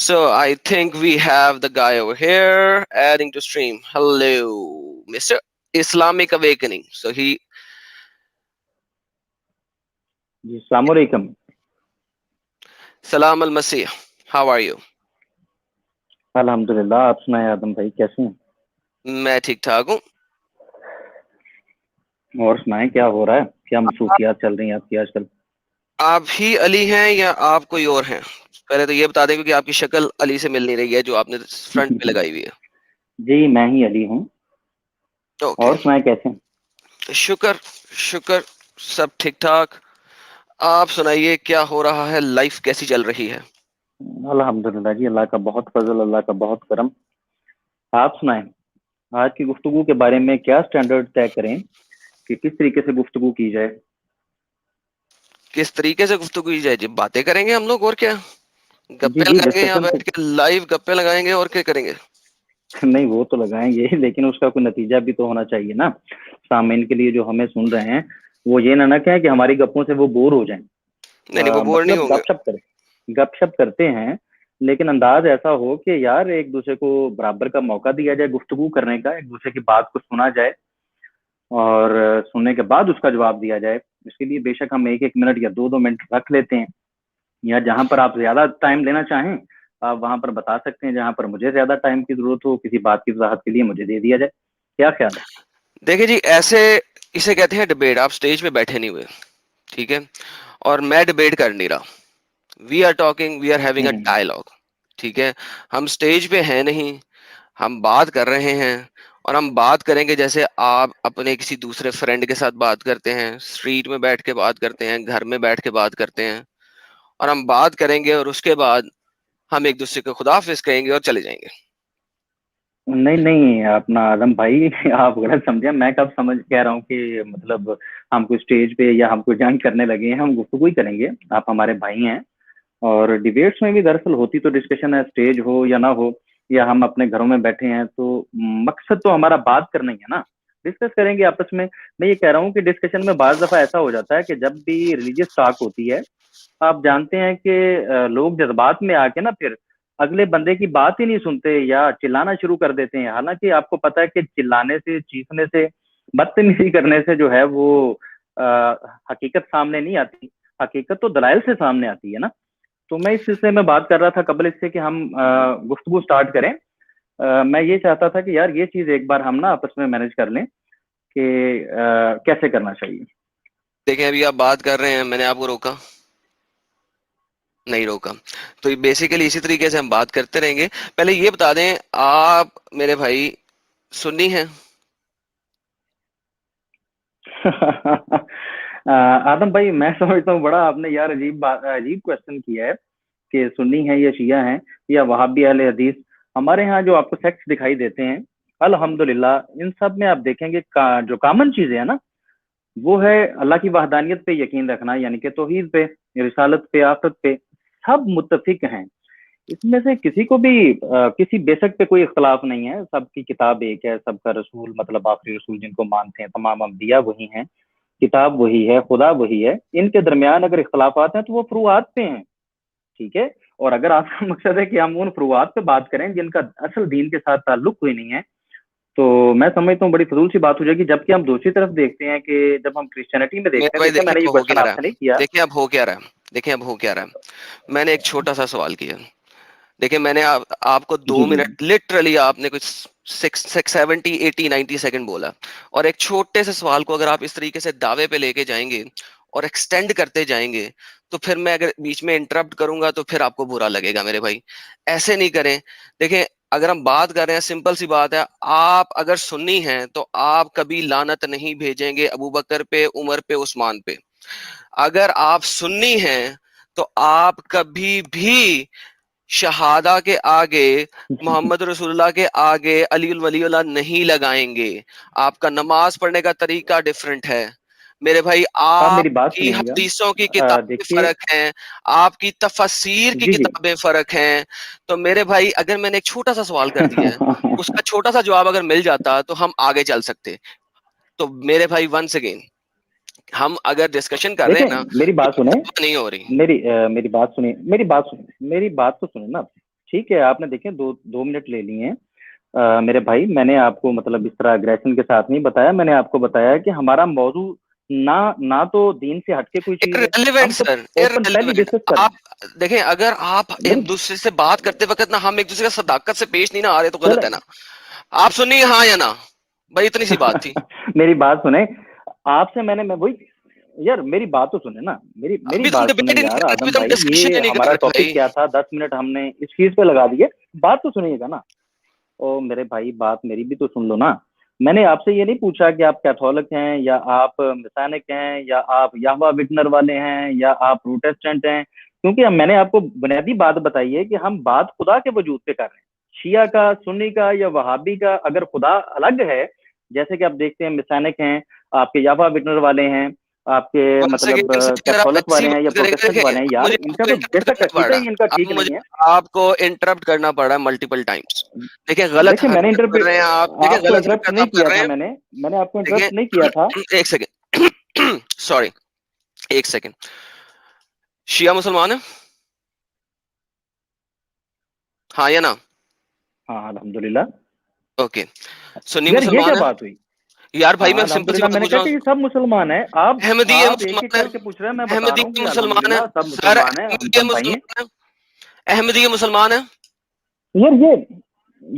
So I think we have the guy over here adding to stream. Hello, Mr. Islamic Awakening. So he जी अस्सलाम वालेकुम। Salam al Masih. How are you? अल्हम्दुलिल्लाह, आप सुनाए आदम भाई कैसे हैं? मैं ठीक ठाक हूँ। और सुनाएं क्या हो रहा है, क्या मसरूफियात चल रही हैं आपकी आजकल? आप ही अली हैं या आप कोई और हैं? पहले तो ये बता दें क्योंकि आपकी शक्ल अली से मिल नहीं रही है जो आपने फ्रंट पे लगाई हुई है। जी मैं ही अली हूँ। ओके। और सुनाएं कैसे हैं? शुक्र शुक्र, सब ठीक ठाक। आप सुनाइए क्या हो रहा है, लाइफ कैसी चल रही है? अल्हम्दुलिल्लाह जी, अल्लाह का बहुत फजल, अल्लाह का बहुत करम। आप सुनाएं, आज की गुफ्तगू के बारे में क्या स्टैंडर्ड तय करें कि किस तरीके से गुफ्तगू की जाए? किस तरीके से गुफ्तगू की जाए जी? बातें करेंगे हम लोग और क्या। जी गप्पे जी, लगाएंगे यहाँ डिस्कशन तो बैठ के, लाइव गप्पे लगाएंगे और क्या करेंगे। नहीं वो तो लगाएंगे लेकिन उसका कोई नतीजा भी तो होना चाहिए ना, सामीन के लिए जो हमें सुन रहे हैं। वो ये ना कहें कि हमारी गप्पों से वो बोर हो जाएं। नहीं नहीं, वो बोर नहीं मतलब होंगे। गपशप करते हैं, लेकिन अंदाज ऐसा हो कि यार एक दूसरे को बराबर का मौका दिया जाए गुफ्तगू करने का, एक दूसरे की बात को सुना जाए और सुनने के बाद उसका जवाब दिया जाए। इसके लिए बेशक हम एक एक मिनट या दो दो मिनट रख लेते हैं, या जहां पर आप ज्यादा टाइम लेना चाहें आप वहां पर बता सकते हैं, जहां पर मुझे ज्यादा टाइम की जरूरत हो किसी बात की वजाहत के लिए मुझे दे दिया जाए। क्या ख्याल है? देखिए जी, ऐसे इसे कहते हैं डिबेट। आप स्टेज पे बैठे नहीं हुए, ठीक है, और मैं डिबेट कर नहीं रहा। We are talking, we are having a hmm. Dialogue, ठीक है। हम स्टेज पे हैं नहीं, हम बात कर रहे हैं। और हम बात करेंगे जैसे आप अपने किसी दूसरे फ्रेंड के साथ बात करते हैं, स्ट्रीट में बैठ के बात करते हैं, घर में बैठ के बात करते हैं। और हम बात करेंगे और उसके बाद हम एक दूसरे को खुदाफिज कहेंगे और चले जाएंगे। नहीं नहीं, अपना आदम भाई आप गलत समझे। मैं कब समझ कह रहा हूँ कि मतलब हम कोई स्टेज पे या हम कोई जंग करने लगे हैं, हम गुफ्तगू ही करेंगे। आप हमारे भाई हैं। और डिबेट्स में भी दरअसल होती तो डिस्कशन है, स्टेज हो या ना हो, या हम अपने घरों में बैठे हैं तो मकसद तो हमारा बात करना ही है ना, डिस्कस करेंगे आपस में। मैं ये कह रहा हूँ कि डिस्कशन में बाज दफा ऐसा हो जाता है कि जब भी रिलीजियस टॉक होती है, आप जानते हैं कि लोग जज्बात में आके ना फिर अगले बंदे की बात ही नहीं सुनते या चिल्लाना शुरू कर देते हैं। हालांकि आपको पता है कि चिल्लाने से, चीखने से, बदतमीजी करने से जो है वो आ, हकीकत सामने नहीं आती। हकीकत तो दलाइल से सामने आती है ना। तो मैं इस सिलसिले में बात कर रहा था कबल इससे कि हम गुफ्तगू स्टार्ट करें। मैं ये चाहता था कि यार ये चीज एक बार हम ना आपस में मैनेज कर लें कि कैसे करना चाहिए। देखिए, अभी आप बात कर रहे हैं, मैंने आपको रोका नहीं? रोका। तो ये बेसिकली इसी तरीके से हम बात करते रहेंगे। पहले ये बता दें, आप मेरे भाई सुन्नी हैं? आदम भाई मैं समझता हूँ बड़ा आपने यार अजीब क्वेश्चन किया है कि सुन्नी है या शिया है या वहाबी अहले हदीस। हमारे यहाँ जो आपको सेक्ट्स दिखाई देते हैं, अल्हम्दुलिल्लाह इन सब में आप देखेंगे जो कॉमन चीजें हैं ना, वो है अल्लाह की वहदानियत पे यकीन रखना, यानी कि तौहीद पे, रिसालत पे, आखिरत पे। सब मुत्तफिक हैं। इसमें से किसी को भी किसी बेशक पे कोई इख्तलाफ नहीं है। सबकी किताब एक है, सबका रसूल मतलब आखिरी रसूल जिनको मानते हैं तमाम अंबिया वही हैं, किताब वही है, खुदा वही है। इनके दरमियान अगर इख्तलाफात हैं तो वो फरूआत पे हैं, ठीक है। और अगर आपका मकसद है कि हम उन फरूआत पे बात करें जिनका असल दीन के साथ ताल्लुक कोई नहीं है, तो मैं समझता हूँ बड़ी फजूल सी बात हो जाएगी। जबकि हम दूसरी तरफ देखते हैं कि जब हम क्रिश्चियनिटी में देखते मेरे हैं, भाई देखिए देखिए मैंने ये अब हो क्वेश्चन क्या रहा आपसे नहीं है। किया। देखिए अब हो क्या रहा है। देखिए अब हो क्या रहा है। मैंने एक छोटा सा सवाल किया। देखिए मैंने आपको दो जी जी मिनट लिटरली आपने कुछ 60 70 80 90 सेकंड बोला। और एक छोटे से सवाल को अगर आप इस तरीके से दावे पे लेके जाएंगे और एक्सटेंड करते जाएंगे, तो फिर मैं अगर बीच में इंटरप्ट करूंगा तो फिर आपको बुरा लगेगा मेरे भाई। ऐसे नहीं करें। देखिए, अगर हम बात कर रहे हैं, सिंपल सी बात है, आप अगर सुन्नी हैं तो आप कभी लानत नहीं भेजेंगे अबू बकर पे, उमर पे, उस्मान पे। अगर आप सुन्नी हैं तो आप कभी भी शहादा के आगे, मोहम्मद रसूलुल्लाह के आगे अली वलीउल्लाह नहीं लगाएंगे। आपका नमाज पढ़ने का तरीका डिफरेंट है मेरे भाई। आप मेरी बात आपकी सुनिएगा। हदीसों की किताबें देखिए। फर्क हैं, आपकी तफसीर की जी जी। किताबें फर्क हैं। तो मेरे भाई, अगर मैंने एक छोटा सा सवाल कर दिया है, उसका छोटा सा जवाब अगर मिल जाता तो हम आगे चल सकते। तो मेरे भाई, वंस अगेन, हम अगर डिस्कशन कर रहे हैं देखें ना, मेरी ये बात सुने। दवा नहीं हो रही। मेरी बात सुनिए, मेरी बात तो सुने ना। ठीक है, आपने देखे 2 मिनट ले लिए हैं। मेरे भाई, मैंने आपको मतलब इस तरह अग्रेशन के साथ नहीं बताया, मैंने आपको बताया कि हमारा मौजू ना ना तो दीन से हटके कोई चीज है, इररिलेवेंट हम तो सर, ओपन पहले इररिलेवेंट। डिस्कस कर रहे आप हैं। देखें, अगर आप एक मेरी दूसरे से बात करते वक्त ना हम एक दूसरे का सदाकत से पेश नहीं ना आ रहे तो गलत चले है ना। आप सुनिए हाँ या ना, भाई इतनी सी बात थी। मेरी बात सुने, आपसे मैं वही, यार मेरी बात तो सुने ना, मेरी मेरी अभी तो हम बात सुने डिबेट ही नहीं यार कर रहे, अभी आदम तो हम भाई, डिस्कशन ये ही नहीं कर हमारा रहे टॉपिक भाई। क्या था, 10 मिनट हमने इस चीज पे लगा दिए। बात तो सुनिएगा ना। ओ मेरे भाई, बात मेरी भी तो सुन लो ना। मैंने आपसे ये नहीं पूछा कि आप कैथोलिक हैं या आप मैसानिक हैं या आप यहोवा विटनर वाले हैं या आप प्रोटेस्टेंट हैं, क्योंकि मैंने आपको बुनियादी बात बताई है कि हम बात खुदा के वजूद पे कर रहे हैं। शिया का, सुन्नी का या वहाबी का अगर खुदा अलग है, जैसे कि आप देखते हैं मैसानिक हैं, आपके यहोवा विटनर वाले हैं, आपके वंस मतलब अगेन सर, अगर आप कैथोलिक ऐसी वाले हैं या बात करेंगे, प्रोटेस्टेंट वाले हैं, देखिए यार मुझे इनका आपको तो इंटरप्ट बेशक करना पड़ अकीदा रहा ही इनका है, अब ठीक मुझे नहीं है। आपको इंटरप्ट करना पड़ रहा है मल्टीपल टाइम्स। देखिए गलत देखिए मैंने हरकत कर इंटरप्रेट रहे हैं आप, देखिए आपको गलत इंटरप्ट हरकत नहीं आप कर किया रहे था, हैं। मैंने आपको देखिए इंटरप्ट नहीं किया था। एक सेकेंड सॉरी, एक सेकेंड। शिया मुसलमान है, हाँ या ना? हाँ अल्हम्दुलिल्लाह। ओके। सुन्नी यार ये क्या मुसलमान है। बात हुई? यार भाई हाँ मैं सिंपल सी अल्हम्दुलिल्लाह, बात मैंने पूछ कहा रहा कि हूँ। ये सब मुसलमान है। आप अहमदी है आप एक एक मुसलमान है, करके पूछ रहे हैं, मैं बता रहा अहमदी हूँ है कि मुसलमान है अल्हम्दुलिल्लाह सब सर, मुसलमान है, अहमदी है हम भाई हैं। मुसलमान है, अहमदी है मुसलमान है, यार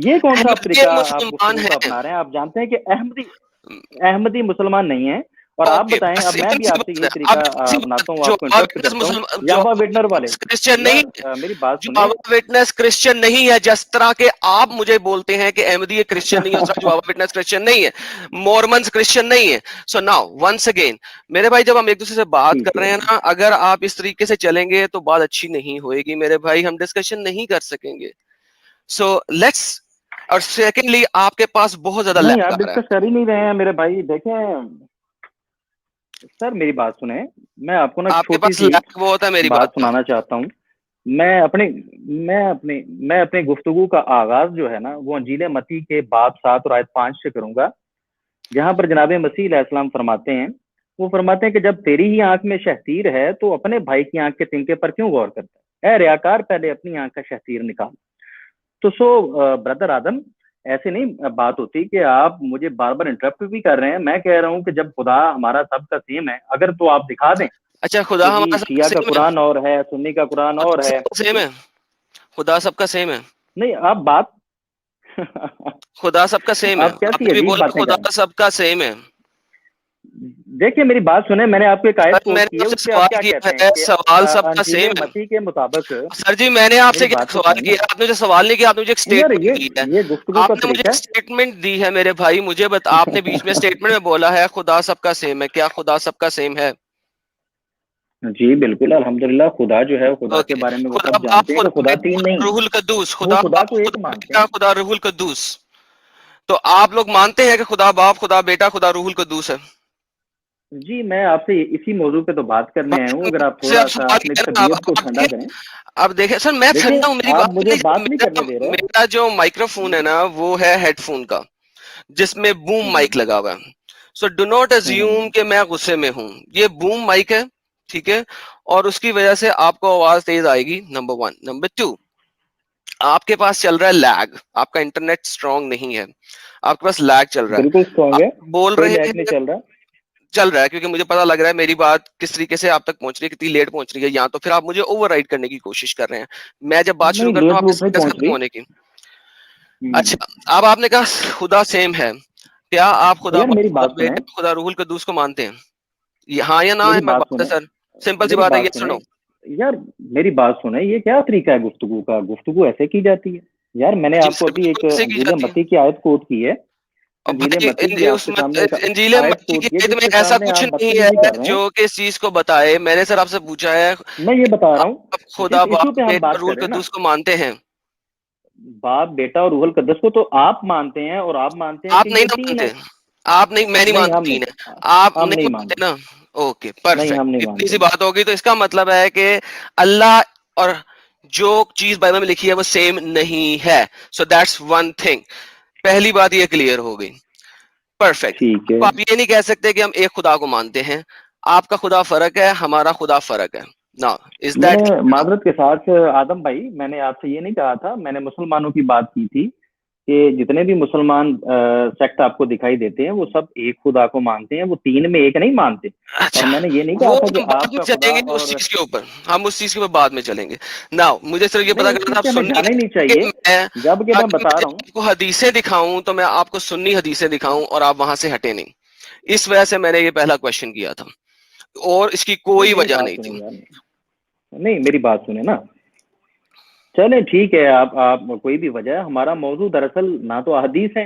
ये कौन सा आप अहमदी है तरीका आप मुसलमान गुफ्तगू का है। अपना रहे हैं? आप जानते हैं कि अहमदी अहमदी मुसलमान नहीं है। और आप ओके बताएं, बस अब मैं सिंपल भी सी आपसे बात यही है, आप तरीका सिंपल सी बात अपनाता है, हूँ, जो आपको आवर इंटरप्ट विटनेस करता हूँ। मुसलमान, जो यावा आवर विटनर वाले, विटनेस क्रिश्चियन नहीं यार है, मेरी बात जो सुने। आवर विटनेस क्रिश्चियन नहीं है, जिस तरह के आप मुझे बोलते हैं कि अहमदी क्रिश्चियन नहीं है, उस तरह जो आवर विटनेस क्रिश्चियन नहीं है, मॉर्मन्स क्रिश्चियन नहीं है। सो नाउ वंस अगेन मेरे भाई, जब हम एक दूसरे से बात ठीक कर है। रहे हैं ना, अगर आप इस तरीके से चलेंगे तो बात अच्छी नहीं होएगी मेरे भाई, हम डिस्कशन नहीं कर सकेंगे। सो लेट्स, और सेकेंडली आपके पास बहुत ज्यादा नहीं, लैग आप आ रहा है। डिस्कस कर ही नहीं रहे हैं मेरे भाई, देखें सर मेरी बात सुने। मैं आपको ना एक आपके छोटी पास सी लैग बहुत है मेरी बात बात में। सुनाना चाहता हूँ। मैं अपने मैं अपने गुफ्तगू का आगाज जो है ना, वो अंजील मती के बाब 7 और आयत 5 से करूंगा, जहां पर जनाब मसीह अलैहिस्सलाम फरमाते हैं, वो फरमाते हैं कि जब तेरी ही आंख में शहतीर है तो अपने भाई की आंख के तिनके पर क्यों गौर करता है? ए रियाकार, पहले अपनी आंख का शहतीर निकाल। तो ब्रदर आदम, ऐसे नहीं बात होती कि आप मुझे बार बार इंटरप्ट भी कर रहे हैं। मैं कह रहा हूँ कि जब खुदा हमारा सबका सेम है, अगर तो आप दिखा दें अच्छा, खुदा कि जी हमारा शिया सबका का सेम है, कुरान और है, सुन्नी का कुरान और खुदा है। सबका सेम है, खुदा सबका सेम है, नहीं आप बात खुदा सबका सेम है, आप कैसी आपने भी अजीब बोला बातें कर खुदा रहे हैं? सबका सेम है। देखिए मेरी बात सुने, मैंने आपको एक आयत सर कोट की मैंने है, आपसे उस पे आप सवाल क्या कहते किया हैं है, कि सवाल सबका अंजील सेम है। मसीह के मुताबिक। सर जी मैंने मेरी आपसे क्या बात तो सवाल सुने ना किया, आपने जो सवाल नहीं किया, आपने मुझे एक यार, स्टेटमेंट दी है। ये गुफ्तगू का आपने मुझे तरीका एक है। स्टेटमेंट दी है मेरे भाई, मुझे बता, आपने बीच में स्टेटमेंट में बोला है खुदा सबका सेम है, क्या खुदा सबका सेम है? जी बिल्कुल अल्हम्दुलिल्लाह, खुदा जो है, खुदा के ओके, बारे में वो खुदा सब बाप, जानते हैं कि खुदा खुदा बेटा, तीन खुदा नहीं, रूहुल कद्दूस, वो खुदा खुदा बाप, को एक खुदा मानते बेटा, हैं। खुदा रूहुल कद्दूस। तो आप लोग मानते हैं कि खुदा बाप, खुदा बेटा, खुदा रूहुल कद्दूस है? जी मैं आपसे इसी मौजू पे तो बात करने आया हूँ, अगर आप से आप थोड़ा सा सवाल अपनी किया ना, तबीयत को आप ठंडा देखें, करें। अब देखें सर, मैं देखिए ठंडा हूँ, मेरी आप बात मुझे सुनिए, बात नहीं मेरा करने दे रहे। मेरा जो माइक्रोफोन है ना, वो है हेडफोन का, जिसमें बूम हम्म माइक लगा हुआ है। सो डू नॉट अज्यूम हम्म कि मैं गुस्से में हूं, ये बूम माइक है, ठीक है, और उसकी वजह से आपको आवाज तेज आएगी, नंबर वन। नंबर टू, आपके पास चल रहा है लैग, आपका इंटरनेट स्ट्रांग नहीं है, आपके पास लैग चल रहा है, बिल्कुल स्ट्रांग है, आप बोल कोई रहे लैग नहीं हैं, चल रहा। चल रहा है, क्योंकि मुझे पता लग रहा है मेरी बात किस तरीके से आप तक पहुंच रही है, कितनी लेट पहुंच रही है, या तो फिर आप मुझे ओवरराइड करने की कोशिश कर रहे हैं। मैं जब बात शुरू नहीं, करता हूँ लेट आपकी लूट नहीं स्पीकर पहुंच खत्म रही। होने की। हम्म अच्छा, अब आपने कहा खुदा सेम है, क्या आप खुदा यार बाप, मेरी खुदा बात सुने, बेटा, खुदा रूहुल कद्दूस को मानते हैं? हाँ या ना मेरी है, मैं बात बात है सुने, सर, सिंपल सी मेरी बात है, बात ये सुने। सुनो। यार मेरी बात सुने, ये क्या तरीका है गुफ्तगू का? गुफ्तगू ऐसे की जाती है? यार मैंने जी आपको सर, अभी बिल्कुल एक ऐसे की अंजील जाती है। मती की आयत कोट की है। और अंजील भाई मती की उस आपके सामने एक इंजील आयत मत्ती की कोट की है, आयत में जिसके ऐसा सामने कुछ आप नहीं बदतमीजी है कर रहे हैं। जो कि इस चीज को बताए, मैंने सर आपसे पूछा है मैं ये बता रहा हूँ, आप जिस खुदा इशू बाप पे हम बेटा बात कर रूहुल रहे हैं ना, कद्दूस को मानते हैं? बाप बेटा और रूहुल कुद्दुस को तो आप मानते हैं, और आप मानते हैं आप कि नहीं ये ना तीन है। मानते, आप नहीं, मैं नहीं नहीं मानता हम तीन नहीं, है, आप हम नहीं नहीं मानते मानते। ना। ओके नहीं हम नहीं परफेक्ट, इतनी सी मानते। बात होगी, तो इसका मतलब है कि अल्लाह और जो चीज बाइबल में लिखी है वो सेम नहीं है। सो दैट्स वन थिंग, पहली बात ये क्लियर हो गई। परफेक्ट। ठीक है। अब आप ये नहीं कह सकते कि हम एक खुदा को मानते हैं, आपका खुदा फर्क है, हमारा खुदा फर्क है। नाउ इज दैट मैंने माजरत के साथ आदम भाई, मैंने आपसे ये नहीं कहा था, मैंने मुसलमानों की बात की थी कि जितने भी मुसलमान सेक्ट आपको दिखाई देते हैं वो सब एक खुदा को मानते हैं, वो तीन में एक नहीं मानते। और अच्छा, मैंने ये नहीं कहा वो था कि हम बाद में आपका खुदा चलेंगे उस और चीज के ऊपर, हम उस चीज के ऊपर बाद में चलेंगे। नाउ मुझे सिर्फ ये नहीं, पता उस करना चीज था आप पे हमें सुन्नी जाना ही नहीं कि चाहिए। मैं, जब कि मैं अगर बता मैं रहा हूँ, आपको हदीसें दिखाऊं तो मैं आपको सुन्नी हदीसें दिखाऊं और आप वहां से हटे नहीं। इस वजह से मैंने ये पहला क्वेश्चन किया था, और इसकी नहीं कोई मेरी वजह बात नहीं सुने थी। यार, नहीं मेरी बात सुने ना। चले ठीक है, आप कोई भी वजह, हमारा मौजू दरअसल ना तो हदीस है,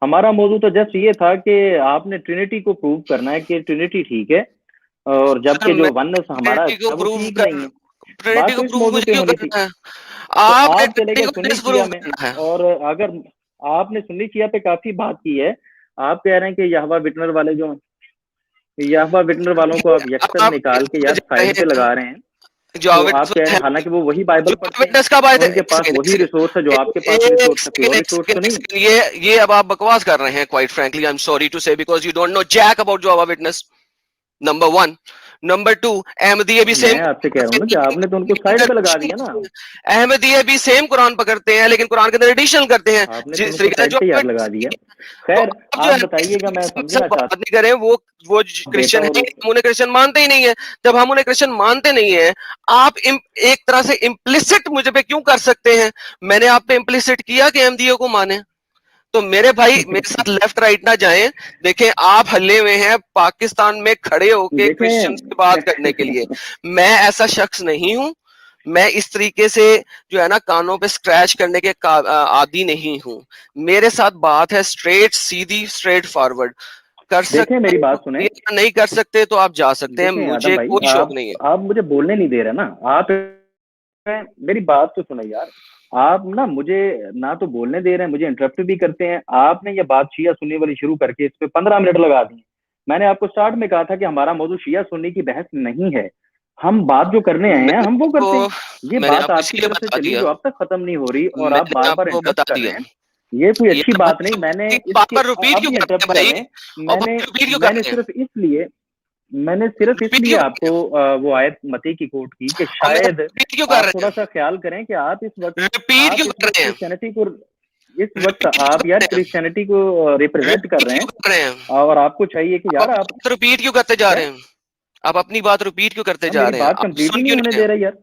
हमारा मौजू तो जस्ट ये था कि आपने ट्रिनिटी को प्रूव करना है कि ट्रिनिटी ठीक है, और सर जबकि मैं जो वननेस हमारा ट्रिनिटी को है वो प्रूव ठीक कर नहीं है। ट्रिनिटी बात को तो इस प्रूव मौजू मुझे पे क्यों होनी थी। करना है? तो आपने आप चले ट्रिनिटी गए को सुन्नी किस शिया प्रूव में, करना है? और अगर आपने सुन्नी शिया पे काफी बात की है, आप कह रहे हैं कि यहवा विटनर वाले जो, यहवा विटनर वालों को ये आप यकसर आप निकाल के इसमें यार जा रहे साइड पे हैं, लगा रहे हैं। तो जॉवेद आप कह रहे है, हैं, हालांकि वो वही बाइबल जो पढ़ते हैं, विटनेस कब आए थे? उनके एक पास सेकंड, एक वही सेकंड, रिसोर्स है जो आपके पास एक रिसोर्स है, कोई सेकंड, और एक रिसोर्स सेकंड, तो एक नहीं। सेकंड, ये अब आप बकवास कर रहे हैं। Quite frankly, I am sorry to say, because you don't know jack about Jehovah witness, number one. Number two, Ahmadiyya भी मैं सेम आपसे कह रहा हूँ ना कि आपने तो उनको साइड पे लगा दिया ना। अहमदिया भी सेम कुरान पकड़ते हैं, लेकिन कुरान के अंदर एडिशन करते हैं। आपने तो जिस उनको तरीके से साइड जो पे यार लगा दिया। तो खैर, अब जो आप है ना, बताइएगा, मैं सर समझना बात चाहता नहीं करें, वो हूँ बेटा, क्रिश्चियन और है, हम उन्हें क्रिश्चियन मानते ही नहीं है। जब हम उन्हें क्रिश्चियन मानते नहीं है, आप एक तरह से इम्प्लिसिट मुझे पे क्यों कर सकते हैं? मैंने आप पे इम्प्लिसिट किया कि अहमदियों को माने? तो मेरे भाई मेरे साथ लेफ्ट राइट ना जाएं। देखें, आप हल्ले में हैं पाकिस्तान में खड़े होके क्रिश्चियंस की देखें। बात करने के लिए। मैं ऐसा शख्स नहीं हूं। मैं इस तरीके से जो है ना कानों पे स्क्रैच करने के आदी नहीं हूं। मेरे साथ बात है स्ट्रेट सीधी, स्ट्रेट फॉरवर्ड। कर देखें सकते मेरी हैं तो बात सुने। करिए, नहीं कर सकते तो आप जा सकते हैं, देखें आदम मुझे भाई, कोई शौक नहीं है। आप मुझे बोलने नहीं दे रहे ना। आप मेरी बात तो सुनो यार। आप ना मुझे ना तो बोलने दे रहे हैं, मुझे इंटरप्ट भी करते हैं। आपने ये बात शिया सुन्नी वाली शुरू करके इस पे 15 मिनट लगा दिए। मैंने आपको स्टार्ट में कहा था कि हमारा मौजूद शिया सुन्नी की बहस नहीं है, हम बात जो करने आए हैं मैंने हम वो आपको करते हैं। ये मैंने बात आपको आपकी इसीलिए तरफ से बता चली दिया, जो अब तक खत्म नहीं हो रही, और आप मैंने बार बार आपको इंटरप्ट बता कर रहे दिया। हैं। ये कोई ये अच्छी आप बात नहीं। मैंने बार इसके बार रिपीट अब क्यों भी करते हैं इंटरप्ट कर भाई? रहे हैं। और मैंने रिपीट क्यों मैंने करते हैं? सिर्फ इसलिए मैंने सिर्फ रिपीट इसलिए क्यों करते आपको हैं? वो आयत मती की कोट की कि और मैं शायद रिपीट क्यों कर आप रहे थोड़ा हैं? सा ख्याल करें कि रिपीट आप क्यों इस कर वक्त रहे हैं? क्रिश्चियनिटी को, इस वक्त रिपीट क्यों आप यार कर रहे हैं? क्रिश्चियनिटी को रिप्रेजेंट कर रिपीट रहे क्यों हैं, कर रहे हैं? और आपको चाहिए कि आप यार अपनी आप बात रिपीट क्यों करते जा क्या, रहे हैं? आप अपनी बात रिपीट क्यों करते अब जा मेरी रहे हैं? बात आप कंप्लीट ही सुन नहीं क्यों होने नहीं रहे दे हैं? रहा यार।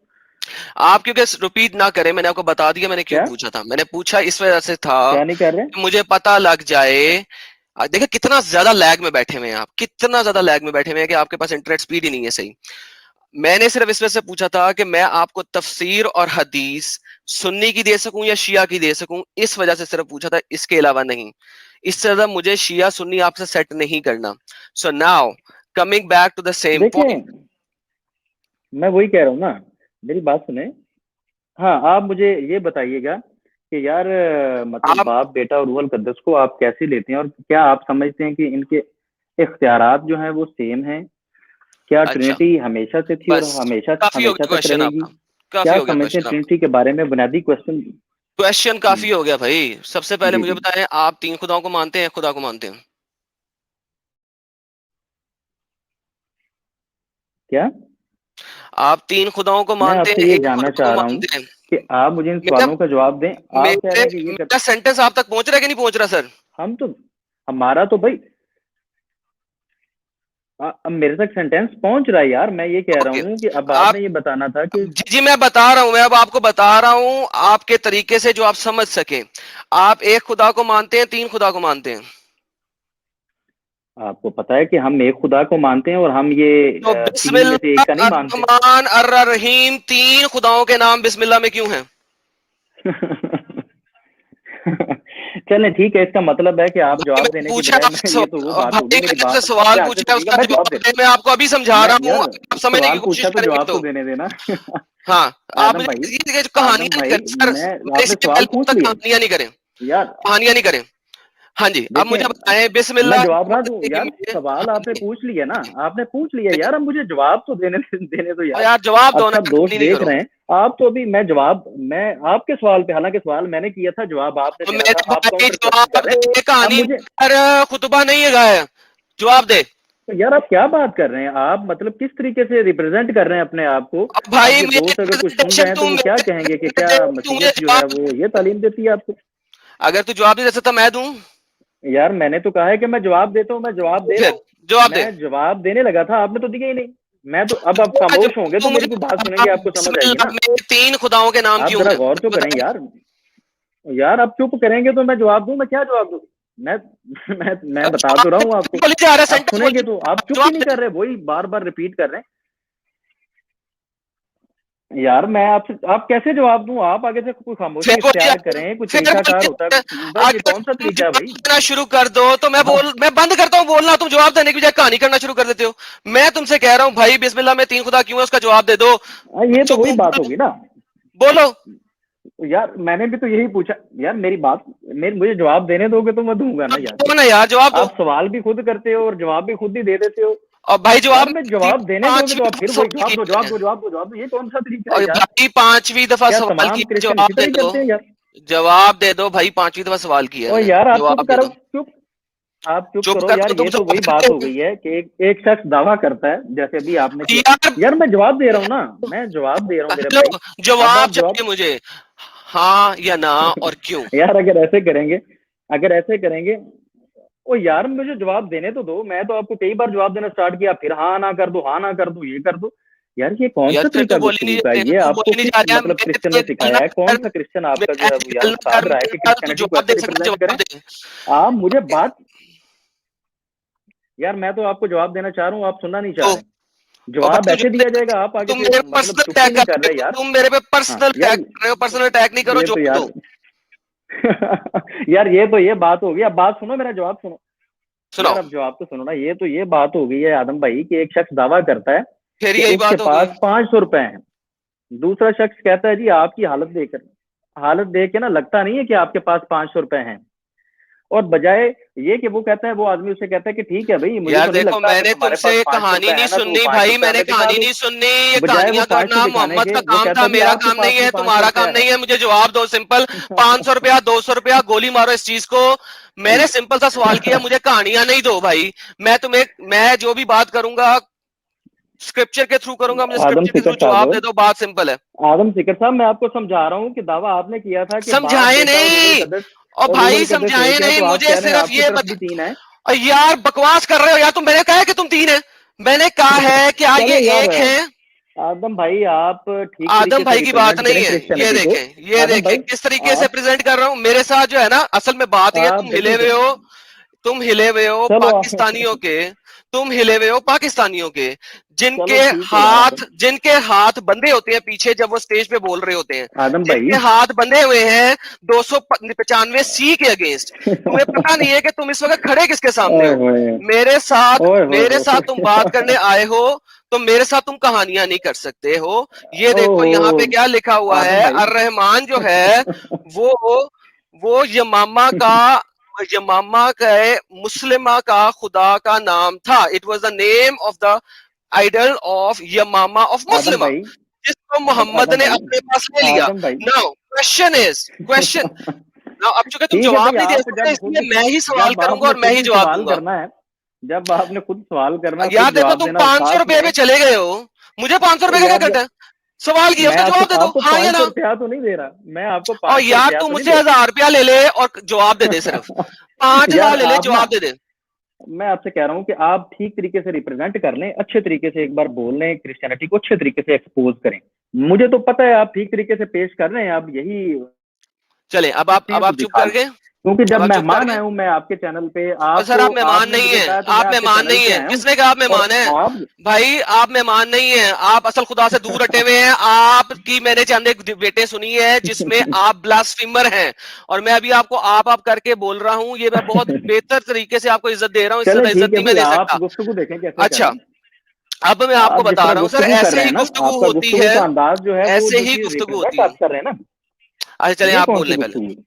आप क्योंकि रिपीट ना करें, मैंने आपको बता दिया मैंने क्यों क्या पूछा था। मैंने पूछा इस वजह से था क्या नहीं कर रहे? कि मुझे पता लग जाए। देखिए कितना ज्यादा लैग में बैठे हुए हैं आप, कितना ज्यादा लैग में बैठे हुए हैं कि आपके पास इंटरनेट स्पीड ही नहीं है सही। मैंने सिर्फ इस वजह से पूछा था कि मैं आपको तफसीर और हदीस सुन्नी की दे सकूं या शिया की दे सकूं, इस वजह से सिर्फ पूछा था, इसके अलावा नहीं। इससे ज्यादा मुझे शिया सुन्नी आपसे सेट नहीं करना। So now coming back to the same point. देखें, मैं वही कह रहा हूँ ना, मेरी बात सुने। हाँ, आप मुझे ये बताइएगा कि यार मतलब आप बाप बेटा और रूहल कुद्दस को आप कैसे लेते हैं, और क्या आप समझते हैं कि इनके इख्तियारात जो हैं वो सेम हैं? क्या अच्छा, ट्रिनिटी हमेशा से थी और बस हमेशा काफी हो हमेशा गया तक क्वेश्चन रहेगी? आपका, काफी क्या हो गया समझते हैं क्वेश्चन आपका। ट्रिनिटी के बारे में, बुनियादी क्वेश्चन? क्वेश्चन काफी हो गया भाई। सबसे पहले जी मुझे जी। बताएं, आप तीन खुदाओं को मानते हैं, एक खुदा को मानते हैं? क्या? आप तीन खुदाओं को मैं मानते आपसे हैं, ये एक जानना खुदा को चाह रहा हूँ मानते हैं? कि आप मुझे इन मेरा सवालों का जवाब दें। आप कह रहे मेरे हैं कि ये कर, मेरा सेंटेंस आप तक पहुंच रहा है कि नहीं पहुंच रहा सर? हम तो, हमारा तो भाई अब मेरे तक सेंटेंस पहुंच रहा है यार। मैं ये कह रहा ओके। हूँ कि अब आप आपने ये बताना था कि जी जी मैं बता रहा हूं, मैं अब आपको बता रहा हूं आपके तरीके से जो आप समझ सके। आप एक खुदा को मानते हैं, तीन खुदा को मानते हैं? आपको पता है कि हम एक खुदा को मानते हैं, और हम ये तो तीन में से बिस्मिल्लाह एक का नहीं मानते। अर्रहमान अर्रहीम, तीन खुदाओं के नाम बिस्मिल्लाह में क्यों हैं? चलें ठीक है, इसका मतलब है कि आप भाई जवाब मैंने देने की पूछा बजाय आपसे मैं, ये तो वो बात होगी, भाई मेरी मैंने आपसे बात सवाल ध्यान से पूछा है, सुनिएगा, उसका मैं जवाब जवाब दे, दे, मैं आपको अभी समझा मैं रहा हूँ, यार आप समझने की सवाल कोशिश पूछा तो करें जवाब तो तो। देने देना। हाँ, आप आदम मुझे भाई, ये जो आदम कहानियां नहीं भाई, करें सर, मैं मैं आपने इससे सवाल पहले पूछ तक लिए कहानियां नहीं करें, यार। कहानियां नहीं करें। हाँ जी, अब मुझे देखें, बताएं मैं बिस्मिल्लाह जवाब ना दूं यार? में। सवाल हाँ आपने जी, पूछ लिया ना, आपने पूछ लिया लेकिन यार, अब मुझे जवाब तो देने दो और यार। यार जवाब अब दो ना, सब दोस्त कहानी नहीं देख करो। रहे हैं। आप तो अभी, मैं आपके सवाल पे, हालांकि सवाल मैंने किया था, जवाब आपने और देना मेरे था, आप भाई काउंटर क्वेश्चन जवाब कर रहे दे, हैं। अब कहानी मुझे पर खुतबा नहीं है गाया, जवाब दे। तो यार आप क्या बात कर रहे हैं? आप मतलब किस तरीके से रिप्रेजेंट कर रहे हैं अपने आप को? अब भाई आपके मेरी दोस्त अगर कुछ सुन रहे प्रेजेंटेशन हैं तो तू वो क्या मेरे कहेंगे कि क्या तू मुझे मसीहत जो है जवाब वो ये तालीम देती है आपको? अगर तू जवाब नहीं दे सकता मैं दूं। यार मैंने तो कहा है कि मैं जवाब देता हूँ, मैं जवाब दे रहा फिर हूँ। जवाब दे। मैं जवाब देने लगा था, आपने तो दिया ही नहीं। मैं तो अब आप जो खामोश होंगे तो तू मुझे मेरी कोई बात बता, सुनेंगे, आपको समझ आएगी बिस्मिल्लाह ना। में 3 खुदाओं के नाम आप क्यों जरा हैं गौर तो करें बता। यार। यार आप चुप करेंगे तो मैं जवाब दूं? मैं क्या जवाब दूं? मैं मैं बता तो रहा हूँ आपको। बोली जा रहा है, आप सेंटेंस सुनेंगे तो आप बोली चुप ही जवाब नहीं दे। कर रहे, वही बार बार रिपीट कर रहे हैं। यार मैं आपसे आप कैसे जवाब दूं? आप आगे से कोई फिर खामोशी बोलिए इख्तियार करें, कोई फिर तरीकाकार होता है बोलिए भाई, ये अगर कौन सा तुम तरीका है जवाब भाई? देना शुरू कर दो तो मैं बंद करता हूँ बोलना, तुम जवाब देने की बजाय कहानी करना शुरू कर देते हो। मैं तुमसे कह रहा हूँ भाई बिस्मिल्लाह में 3 खुदा क्यों है उसका जवाब दे दो। ये तो चुप वही हूँ बात होगी ना। बोलो। यार मैंने भी तो यही पूछा। यार मेरी बात, मुझे जवाब देने दोगे तो मैं दूंगा तो ना यार। दो ना यार, जवाब दो। आप सवाल भी खुद करते हो और जवाब भी खुद ही दे देते हो। और भाई यार जवाब मैं जवाब देने दोगे तो पांचवी आप दफा फिर वही सवाल जवाब दो, किया जवाब है। दो, जवाब दो, जवाब दो। ये कौन सा तरीका है और यार? भाई 5वीं दफा क्या सवाल तमाम किया, क्रिश्चियन जवाब इसी दे तरह ही दो। करते हैं यार? जवाब दे दो भाई, 5वीं दफा सवाल किया है और मैंने, यार आप चुप जवाब दे करो, दो। चुप। आप चुप चुप करो कर यार। तो तुम ये तो वही सवाल बात करते हो हो गई है कि एक शख्स दावा करता है, जैसे अभी आपने किया। यार। यार मैं जवाब दे रहा हूँ ना, मैं जवाब दे रहा हूँ मेरे हेलो, भाई। अब जवाब आप चाहिए जवाब मुझे, हाँ या ना और क्यों। यार अगर ऐसे करेंगे, ओ यार मुझे जवाब देने तो दो। मैं तो आपको कई बार जवाब देना स्टार्ट किया, फिर हाँ ना कर दो, हाँ ना कर दो, ये कर दो। यार ये कौन यार सा फिर तरीका गुफ्तगू का है? ये तू बोल आपको ही नहीं किस जा रहा, मतलब क्रिश्चियन ने सिखाया है? कौन सा क्रिश्चियन आपका जो है वो मेरे यार गल सिखा कर रहा है कि तू क्रिश्चियनिटी को जवाब ऐसे दे सकता, रिप्रेजेंट करें? जवाब दे। आप मुझे बात यार मैं तो आपको जवाब देना चाह रहा हूँ, आप सुनना नहीं चाह तो रहे। और जवाब भाई ऐसे दिया जाएगा, आप आगे तुम से मेरे मतलब पर्सनल चुप ही अटैक नहीं कर कर रहे रहे हो, यार। तुम मेरे पे हाँ पर्सनल यार, अटैक कर रहे हो, पर्सनल अटैक नहीं करो, ये तो जवाब यार दो। यार ये तो ये बात होगी। अब बात सुनो, मेरा जवाब सुनो। यार सुनाओ। अब जवाब तो सुनो ना। ये तो ये बात हो गई है आदम भाई कि एक शख्स दावा करता है फिर कि यही उसके बात हो गई। पास 500 रुपए हैं। दूसरा शख्स कहता है जी आपकी हालत देख के ना लगता नहीं है कि आपके पास 500 रुपए हैं। और बजाय ये कि वो कहता है, वो आदमी उसे कहता है कि ठीक है भाई, मुझे यार तो नहीं देखो, लगता, अगर मैंने तुम्हारे तुमसे पास पांच सौ कहानी रुपए नहीं है ना तो वो सुननी पांच सौ भाई, रुपए मैंने हमें दिखा कहानी दो। नहीं सुननी। ये बजाय वो कहानियां 500 करना दिखाने मोहम्मद के का वो काम कहता था, है जी मेरा आपके काम पास नहीं भी है, पांच सौ तुम्हारा काम रुपया है। नहीं है। मुझे जवाब दो सिंपल। 500 रुपया, 200 रुपया, गोली मारो इस चीज को। मैंने सिंपल सा सवाल किया, मुझे कहानियां नहीं दो भाई। मैं जो भी बात करूंगा स्क्रिप्चर के थ्रू करूंगा, मुझे आदम स्क्रिप्चर के थ्रू सिकट जवाब दे साहब, दो, बात सिंपल है। आदम सिकट साहब, मैं आपको समझा रहा हूँ कि दावा आपने किया था कि बाप, समझाए बेटा और रूहुल नहीं, कदस, और और रूहुल भाई कदस समझाए एक है, नहीं, तो आप मुझे कह रहे हैं सिर्फ आपकी ये तरफ भी बता। 3 है। और यार बकवास कर रहे हो यार, तुम मैंने कहा है कि तुम 3 है, मैंने कहा है क्या ये चले यार। एक है। आदम भाई आप ठीक आदम तरीके से भाई की बात रिप्रेजेंट नहीं करें है, ये क्रिश्चियनिटी को। देखें, ये आदम देखें भाई किस तरीके से आप प्रेजेंट कर रहा हूं मेरे साथ जो है ना। असल में बात ये, आप बिल्कुल तुम हिले हुए हो चलो पाकिस्तानियों के। तुम हिले हुए हो पाकिस्तानियों के, चलो ठीक है यार आदम। जिनके हाथ बंधे होते हैं पीछे जब वो स्टेज पे बोल रहे होते हैं। आदम भाई जिनके हाथ बंधे हुए हैं 295 सी के अगेंस्ट। तुम्हें पता नहीं है कि तुम इस वक्त खड़े किसके सामने ओए हो। होए, मेरे साथ ओए होए मेरे साथ तुम बात करने होए। आए हो, तो मेरे साथ तुम कहानियां नहीं कर सकते हो। ये देखो यहाँ पे ओहो क्या लिखा हुआ है, आदम भाई। अर रहमान जो है वो वो यमामा का मुस्लिमा का खुदा का नाम था। It was the name of the idol of Yamama of Adam Muslima, भाई, जिसको मोहम्मद आदम ने भाई, अपने पास ले लिया। आदम भाई। नाउ क्वेश्चन नाउ, अब चूंकि तुम ठीक है भाई, जवाब नहीं दे आप सकते जब इसलिए खुद मैं ही सवाल जब करूंगा आपने और मैं खुद ही ही जवाब सवाल दूंगा। करना है, जब आपने खुद सवाल करना, यार खुद देखो, जवाब तुम देना, और 500 रुपये पे साथ में चले गए हो, मुझे 500 रुपये का क्या यार करता है। सवाल किया, मैं उसका आपसे जवाब दे दो, आपको हाँ या 500 ना। रुपया तो नहीं दे रहा, मैं आपको और 500 यार रुपया तू तो नहीं मुझसे दे 1000 रुपया ले ले और जवाब दे दे, सिर्फ पांच यार हजार ले ले, आप ना, जवाब दे दे। मैं आपसे कह रहा हूँ कि आप ठीक तरीके से रिप्रेजेंट कर लें, अच्छे तरीके से एक बार बोल लें, क्रिश्चियनिटी को अच्छे तरीके से एक्सपोज करें। मुझे तो पता है आप ठीक तरीके से पेश कर रहे हैं, आप यही चले, हैं अब तो आप चुप दिखा कर लें। गए। क्योंकि अब जब आप चुप कर मेहमान गए। आया हूं मैं आपके चैनल पे, और सर आपको आप मेहमान आपने नहीं मुझे हैं, कहा तो मैं आप आपके मेहमान चैनल नहीं पे हैं, आया हूँ। किसने कहा आप और मेहमान हैं। आप भाई आप मेहमान नहीं हैं, आप असल खुदा से दूर हटे हुए हैं। आपकी मैंने चंद एक बेटे सुनी है जिसमें आप ब्लास्फेमर हैं, और मैं अभी आपको आप करके बोल रहा हूं। ये मैं बहुत बेहतर तरीके से आपको इज्जत दे रहा हूं, इससे चले ज्यादा ठीक इज्जत है नहीं मैं भाई, दे आप सकता। गुफ्तगू देखें कैसे कर रहे अच्छा, हैं। अब मैं आपको आप जिस बता तरह रहा हूँ सर, गुफ्तगू कर ऐसे रहे ही हैं ना, गुफ्तगू आपका होती गुफ्तगू है, का अंदाज जो है वो ऐसे जो ही चीज गुफ्तगू रिप्रेजेंट होती है। आप कर रहे हैं ना, अच्छा चलें, ये आप कौन बोल सी लें पहले, गुफ्तगू है?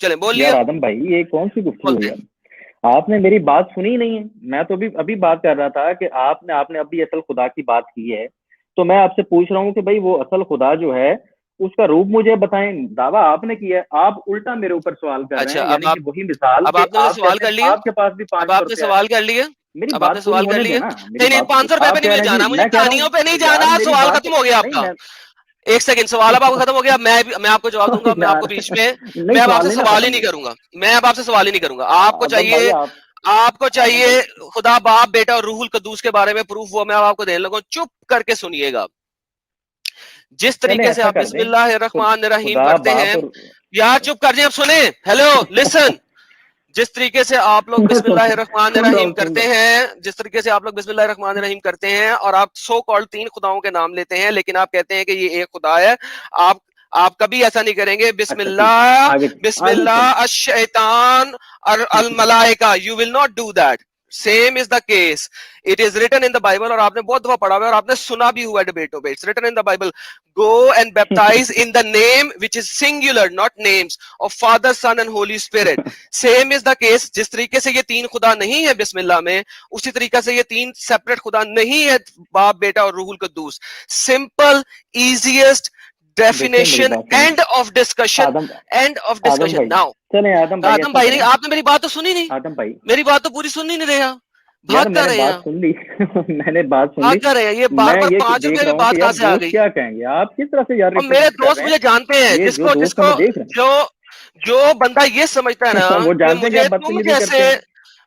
चलें यार बोलिए, आदम भाई, ये कौन सी गुफ्तगू है बोलते हैं। यार? आपने मेरी बात सुनी ही नहीं है। मैं तो अभी अभी बात कर रहा था कि आपने आपने अभी असल खुदा की बात की है। तो मैं आपसे पूछ रहा हूँ कि भाई वो असल खुदा जो है उसका रूप मुझे बताएं। दावा आपने किया है, आप उल्टा मेरे ऊपर सवाल कर रहे अच्छा हैं, यानी कि वही मिसाल अब कि आपने मुझसे आप सवाल कहते कर हैं लिए, आपके पास भी अब 500 आपने रुपया है। सवाल कर लिए। मेरी अब बात आपने पूरी सवाल कर होने लिए? देना, मेरी नहीं नहीं, बात। 500 रुपए पे आप नहीं कह मुझे रहे हैं जाना, जी, मुझे मैं कह रहा हूँ कहानियों पे नहीं यार जाना, मेरी सवाल बात, खत्म हो गया नहीं आपका। मैं एक सेकंड, सवाल अब आपका खत्म हो गया। मैं आपको जवाब दूंगा, मैं आपको यार बीच में, नहीं मैं अब सवाल आपसे नहीं ना सवाल ही खत्म नहीं हुआ। करूंगा, मैं अब आपसे सवाल ही नहीं करूंगा। आपको आदम भाई चाहिए, आप, आपको आदम भाई, चाहिए खुदा बाप बेटा और रूहुल कद्दूस के बारे में प्रूफ, वो मैं अब आपको देने लगा हूं। चुप करके सुनिएगा। जिस चले तरीके से ऐसा आप कर दें, बिस्मिल्लाहिर्रहमानिर्रहीम खुदा करते बाप हैं, और यार चुप कर जाए, अब सुने, हेलो लिसन। जिस तरीके से आप लोग सुन रहा बिस्मिल्लाहिर्रहमानिर्रहीम हूँ, सुन करते रहा हूँ। हैं, जिस तरीके से आप लोग बिस्मिल्लाहिर्रहमानिर्रहीम करते हैं, और आप सो कॉल्ड 3 खुदाओं के नाम लेते हैं, लेकिन आप कहते हैं कि ये एक खुदा है। आप आप कभी ऐसा नहीं करेंगे, अच्छा ठीक है, बिस्मिल्लाह, आगे, आगे बिस्मिल्लाह चले। अश-शैतान और अल मलाइका, you will not do that. Same is the case, it is written in the Bible, और आपने बहुत दफा पढ़ा हुआ है और आपने सुना भी हुआ है डिबेटों पे। It's written in the Bible, go and baptise in the name which is singular, not names, of father son and holy spirit. Same is the case, जिस तरीके से ये 3 खुदा नहीं है बिस्मिल्लाह में, उसी तरीके से ये 3 सेपरेट खुदा नहीं है, बाप बेटा और रूहुल कद्दूस। सिंपल, इजीएस्ट देखिए मेरी डेफिनेशन, बात सुनिए, end of discussion, Adam, end of Adam discussion. भाई, नाउ चले आदम भाई आदम ऐसा भाई नहीं, करें, आपने मेरी बात तो सुनी नहीं, आदम भाई, मेरी बात तो पूरी सुन ही नहीं रहे आप। भाग यार कर मैंने रहे हैं बात आप, सुन ली। मैंने बात सुन भाग ली। कर रहे हैं, ये बार मैं बार ये 5 रुपए देख रहा में हूँ बात कि कहाँ यार से आ दोस्त गई। क्या कहेंगे, आप किस तरह से यार और मेरे रिप्रेजेंट कर दोस्त रहे हैं। मुझे जानते हैं, ये जो जिसको दोस्त है जिसको मैं देख रहा जो जो बंदा ये समझता है ना हूँ। वो कि जानते हैं कि आप बदतमीजी करते हैं।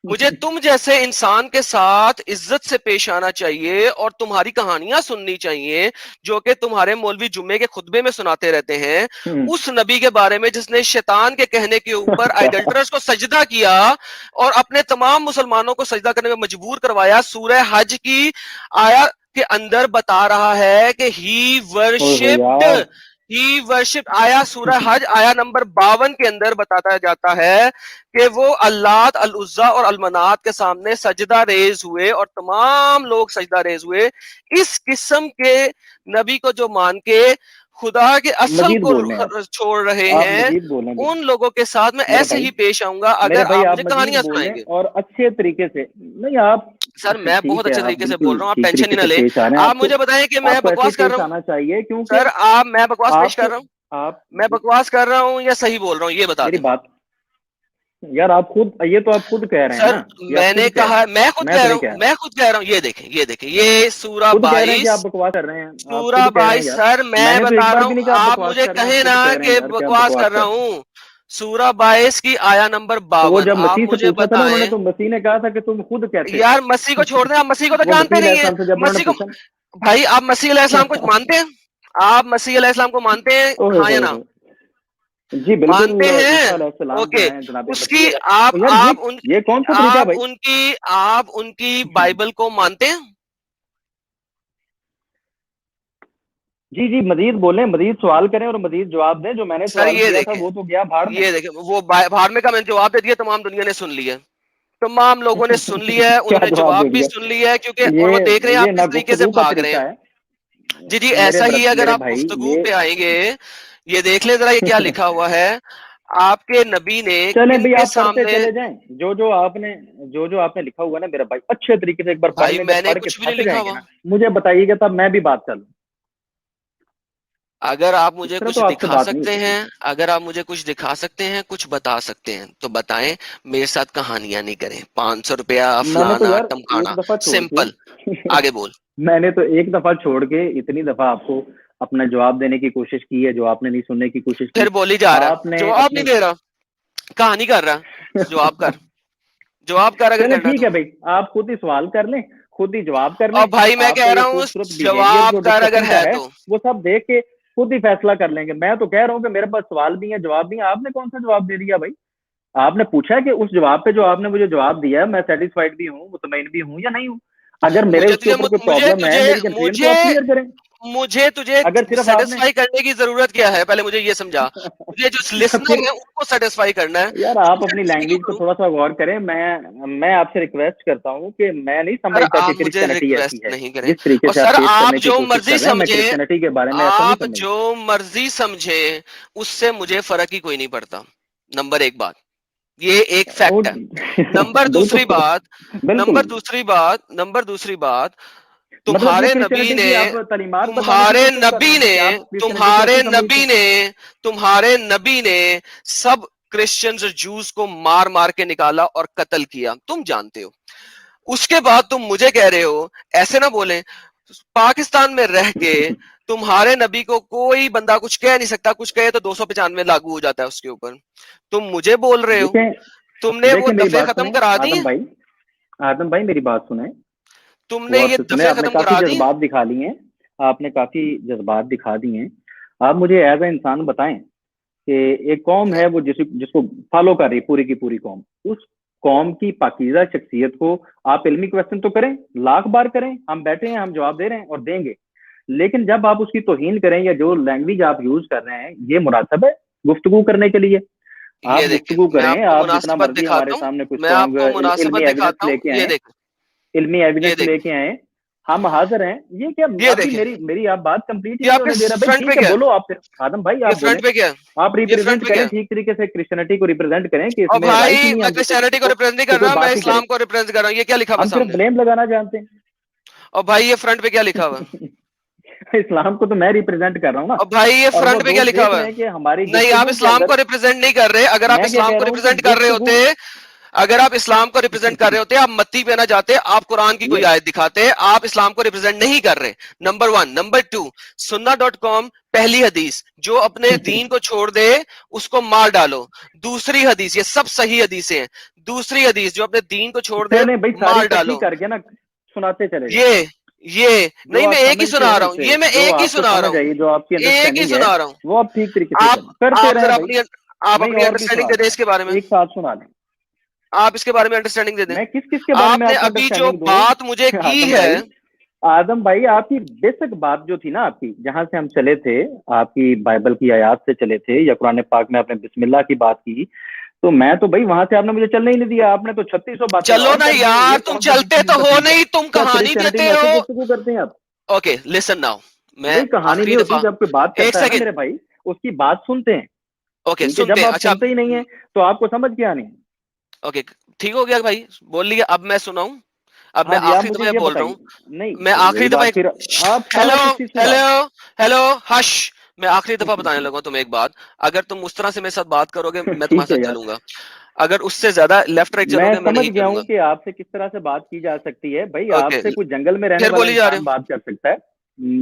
मुझे तुम जैसे इंसान के साथ इज्जत से पेश आना चाहिए और तुम्हारी कहानियां सुननी चाहिए, जो कि तुम्हारे मौलवी जुम्मे के खुतबे में सुनाते रहते हैं, उस नबी के बारे में जिसने शैतान के कहने के ऊपर अच्छा, आइडल्टरस को सजदा किया और अपने तमाम मुसलमानों को सजदा करने में मजबूर करवाया, सूरह हज की आया के अंदर बता रहा है कि ओहो यार। ही वर्शिप, आया सूरह हज आया नंबर 52 के अंदर बताया जाता है कि वो अल्लात, अल उज्जा और अल मनात के सामने सजदा रेज हुए और तमाम लोग सजदा रेज हुए। इस किस्म के नबी को जो मान के खुदा के असल मजीद को बोल रहे हैं छोड़ रहे आप हैं, मजीद बोलें मेरे उन लोगों के साथ मैं मेरे ऐसे भाई, ही पेश आऊंगा मेरे अगर भाई आप आप मुझे मजीद कहानियां बोलें सुनाएंगे। और अच्छे तरीके से। नहीं आप, सर मैं बहुत ठीक है, अच्छे आप तरीके से बोल बिल्कुल रहा हूँ, आप ठीक टेंशन ही तरीके ना से लें। पेश आ रहे हैं। आप मुझे बताएं कि मैं आपको ऐसे ही बकवास कर पेश रहा हूँ। आना चाहिए, क्योंकि सर आप, मैं बकवास पेश कर आपको, रहा हूँ, आप, मैं बकवास कर रहा हूँ या सही बोल रहा हूँ, ये बता मेरी दें। बात, यार आप खुद, ये तो आप खुद कह रहे हैं सर ना, ये आप मैंने खुद कह रहे कहा, हैं, मैं खुद मैं कह तो रहा नहीं हूँ, कह रहा। मैं खुद कह रहा हूँ, ये देखें, ये देखें, ये सूरा खुद कह रहे हैं कि आप 22, बकवास कर रहे हैं, आप सूरा खुद कह रहे हैं 22। यार। सर मैं मैंने तो एक बता बार रहा भी हूँ, नहीं कहा आप आप बकवास मुझे कर रहे हैं, आप कहे खुद ना कह रहे हैं कि यार कि आप बकवास बकवास कर रहा कर रहे हैं। हूँ। सूरा 22 की आया नंबर तो वो 52, जब आप मसीह से मुझे पूछा था ना उन्होंने, बताएं। तो मसीह ने कहा था कि तुम खुद कहते हो। यार मसीह को छोड़ दें, आप मसीह को तो वो जानते मसीह नहीं है। अलैहिस्सलाम से जब उन्होंने मसीह को, पूछा भाई आप मसीह अलैहिस्सलाम को मानते हैं? आप मसीह अलैहिस्सलाम को मानते हैं, ओहो हाँ या ना? हो। जी बिल्कुल, मानते ईसा हैं, अलैहिस्सलाम जो ओके। है जनाब उसकी मसीह तो यार आप ये उनकी कौन सा तरीका है भाई। आप उनकी बाइबल को मानते हैं? जी जी, मजीद बोलें, मजीद सवाल करें और मजीद जवाब दें। जो मैंने सर सवाल किया था वो तो गया भाड़ में। ये देखें, वो बाहर में का मैंने जवाब दे दिया, तमाम दुनिया ने सुन लिया, तमाम लोगों ने सुन लिया है, क्या उन्होंने जवाब दे जवाब भी दिया। सुन लिया है, क्योंकि ये और वो देख रहे हैं आप ये ना किस तरीके से गुफ्तगू का भाग रहे तरीका हैं। है। जी जी, ऐसा ही है। अगर मेरे आप भाई गुफ्तगू ये पे आएंगे, ये देख ले जरा, ये क्या लिखा हुआ है। आपके नबी ने चलें किन भाई, के आप पढ़ते सामने, चले जाएं। जो जो आपने लिखा हुआ है ना मेरा भाई, अच्छे तरीके से एक बार पढ़ भाई लें। जब मैंने पढ़ के कुछ भी नहीं थक लिखा जाएंगे हुआ। ना, मुझे बताइएगा, तब मैं भी बात कर लूं। अगर आप इस मुझे तरह कुछ तो आपसे दिखा बात नहीं हो सकते हैं, सकती। अगर आप मुझे कुछ दिखा सकते हैं, कुछ बता सकते हैं तो बताएं। मेरे साथ कहानियां नहीं करें, 500 रुपया मैंने तो फलाना यार एक टमकाना। दफा छोड़ के सिंपल, आगे बोल। मैंने तो एक दफा छोड़ के इतनी दफा आपको अपना जवाब देने की कोशिश की है, जो आपने नहीं सुनने की कोशिश की। फिर बोली जा रहा है, आपने जवाब नहीं अपनी दे रहा, कहानी कर रहा। जवाब कर, जवाब कर अगर चले करना ठीक तो। है भाई, आप खुद ही सवाल कर लें, खुद ही जवाब कर लें। और भाई मैं आपको कह ये रहा हूँ, खूबसूरत बिहेवियर जवाब जो कर अगर डिस्कशन का है है, तो। वो सब देख के खुद ही फैसला कर लेंगे। मैं तो कह रहा हूँ कि मेरे पास सवाल भी है, जवाब भी है। आपने कौन सा जवाब दे दिया भाई। आपने पूछा कि उस जवाब पे जो आपने मुझे जवाब दिया है, मैं सेटिस्फाइड भी हूँ, मुतमईन भी हूँ या नहीं हूँ। अगर मेरे मुझे उसके तुझे ऊपर कोई मुझे प्रॉब्लम है, तुझे मेरी कंफ्यूजन, तो मुझे आप क्लियर करें। मुझे तुझे अगर सिर्फ आपने सेटिस्फाई करने की जरूरत क्या है, पहले मुझे ये समझा। मुझे जो लिसनर फिर है उनको सेटिस्फाई करना है, यार तो आप मैं अपनी सेटिस्फाई क्यों लैंग्वेज पे करूं? थोड़ा सा गौर करें। मैं आपसे रिक्वेस्ट करता हूँ कि मैं नहीं सर समझता कि आप मुझे क्रिश्चियनिटी ऐसी रिक्वेस्ट है। नहीं करें। जिस तरीके और से आप सर पेश आप करने की जो कोशिश मर्जी कर रहे हैं, मैं समझे, क्रिश्चियनिटी के बारे में ऐसा नहीं आप समझता। जो मर्जी समझे, उससे मुझे फर्क ही कोई नहीं पड़ता। नंबर एक बात, ये एक ओ, फैक्ट है। नंबर दूसरी बिल्कुल, बात, बिल्कुल। नंबर दूसरी बात, मतलब ये तुम्हारे नबी क्रिश्चियनिटी ने की आप तालीमात बताने की तुम्हारे कोशिश कर रहे नबी हैं ने कि आप क्रिश्चियनिटी तुम्हारे कैसी समझते नबी हैं। ने तुम्हारे नबी ने सब क्रिश्चियंस और जूस को मार मार के निकाला और कत्ल किया, तुम जानते हो। उसके बाद तुम मुझे कह रहे हो, ऐसे ना बोले, पाकिस्तान में रह के तुम्हारे नबी को कोई बंदा कुछ कह नहीं सकता, कुछ कहे तो 295 लागू हो जाता है उसके ऊपर। तुम मुझे बोल रहे हो, देखें, तुमने वो देखें मेरी दफे बात खत्म सुने करा दी आदम है, भाई, आदम भाई मेरी बात सुने, तुमने गौर ये से सुने। दफे आपने खत्म काफी करा दी। जज्बात दिखा लिए हैं, आपने काफी जज्बात दिखा दिए हैं। आप मुझे एज ए इंसान बताएं कि एक कौम है वो जिसको फॉलो कर रही है पूरी की पूरी कौम, उस कौम की पाकीज़ा शख्सियत को आप इल्मी क्वेश्चन तो करें, लाख बार करें, हम बैठे हैं, हम जवाब दे रहे हैं और देंगे। लेकिन जब आप उसकी तौहीन करें या जो लैंग्वेज आप यूज कर रहे हैं, ये मुनासिब है गुफ्तगू करने के लिए? ये आप देखें, गुफ्तगू मैं करें, आपको आप जितना मुनासिबत मर्जी हमारे दिखाता हूँ, सामने कुछ मैं स्ट्रॉन्ग आपको मुनासिबत इल्मी एविडेंस दिखाता हूँ, लेके ये आए, देख, इल्मी ये एविडेंस देख, लेके आए, हम हाजिर हैं। ये क्या, ये अभी देखें, मेरी मेरी आप बात कंप्लीट ही ये नहीं आपके होने दे रहा भाई। फ्रंट पे ठीक है, क्या है, बोलो आप फिर, आदम भाई ये आप बोले, फ्रंट पे क्या है, आप ये फ्रंट रिप्रेजेंट पे क्या करें, है। ठीक तरीके से क्रिश्चियनिटी को रिप्रेजेंट करें कि और इसमें राइट ही भाई नहीं मैं हमको क्रिश्चियनिटी को रिप्रेजेंट नहीं कि कर कोई रहा, मैं बात ही करे। इस्लाम को रिप्रेजेंट कर रहा हूँ। ये क्या लिखा हुआ हम सिर्फ सामने, ब्लेम लगाना जानते और भाई ये फ्रंट पे क्या लिखा हुआ है, हैं। इस्लाम को तो मैं रिप्रेजेंट कर रहा हूँ ना, और भाई ये और वो फ्रंट पे क्या लोग लिखा देख हुआ रहे है। हैं कि हमारी नहीं, आप गुफ्तगू के इस्लाम अंदर, को रिप्रेजेंट नहीं कर रहे। अगर आप मैं क्या इस्लाम कह को रहा हूँ कि रिप्रेजेंट कर रहे गुफ्तगू। होते, अगर आप इस्लाम को रिप्रेजेंट कर रहे होते, आप मत्ती पे ना जाते, आप कुरान की कोई ये आयत दिखाते। आप इस्लाम को रिप्रेजेंट नहीं कर रहे, नंबर वन। नंबर टू, सुन्ना.com पहली हदीस, जो अपने दीन को छोड़ दे उसको मार डालो। दूसरी हदीस, ये सब सही हदीसें हैं। दूसरी हदीस, जो अपने दीन को छोड़ दे चले भाई, सारी मार इकट्ठी डालो। करके ना सुनाते चले जाए, ये ये जो नहीं, मैं आप एक ही समझते सुना हैं ना रहा हूं, उसे, ये मैं जो एक ही आपको सुना रहा समझ हूं, आई, जो आपकी एक ही अंडरस्टैंडिंग है, सुना रहा हूं। वो आप ठीक तरीके से आप करते आप रहें जरा भाई। आप नहीं, अपनी और भी अंडरस्टैंडिंग सुना दे दें दें, इसके बारे में। एक साथ सुना दें। आप इसके बारे में अंडरस्टैंडिंग दे दें। मैं किस किस के बारे में आपने आपको अभी जो अंडरस्टैंडिंग बात मुझे दूं? की आदम है, भाई, आदम भाई आपकी बेसिक बात जो थी ना, आपकी जहां से हम चले थे, आपकी बाइबल की आयत से चले थे या कुरान पाक में आपने बिस्मिल्लाह की बात की, तो मैं तो भाई वहां से आपने मुझे चलने ही नहीं दिया। आपने तो 3600 बातें चलो और ना कर दी। ये यार, तुम कौन सी चलते तो हो तकलीफ है? नहीं, तुम क्या कहानी क्रिश्चियनिटी देते में ऐसी हो। गुफ्तगू करते हैं आप? ओके, लिसन नाउ, मैं भाई कहानी आखिरी नहीं होती, दफा, जब कोई बात एक करता है ना सेकंड, मेरे भाई, उसकी बात सुनते हैं। ओके ठीक है, सुनते जब हैं, आप अच्छा, सुनते ही नहीं है तो आपको समझ क्या नहीं। ओके, ठीक हो गया भाई, बोल लिया। अब मैं सुनाऊं, अब मैं हाँ जी, आप आखिरी मुझे दफा ये बोल रहा हूँ। बताइए। नहीं, मैं वही आखिरी दफा बात फिर, आप हेलो, सारा कुछ चीज सुना हेलो, दें। Hello, hush. मैं आखिरी दफा बताने लगा हूं तुम्हें एक बात। अगर तुम उस तरह से मेरे साथ बात करोगे, मैं तुम्हारे ठीक है साथ यार, चलूंगा। अगर उससे ज्यादा लेफ्ट राइट मैं चलोगे, मैं समझ नहीं गया हूँ चलूंगा। कि आपसे किस तरह से बात की जा सकती है। भाई ओके, आपसे कोई जंगल में रहने फिर वाला बोली जा रहे इंसान हो। बात कर सकता है,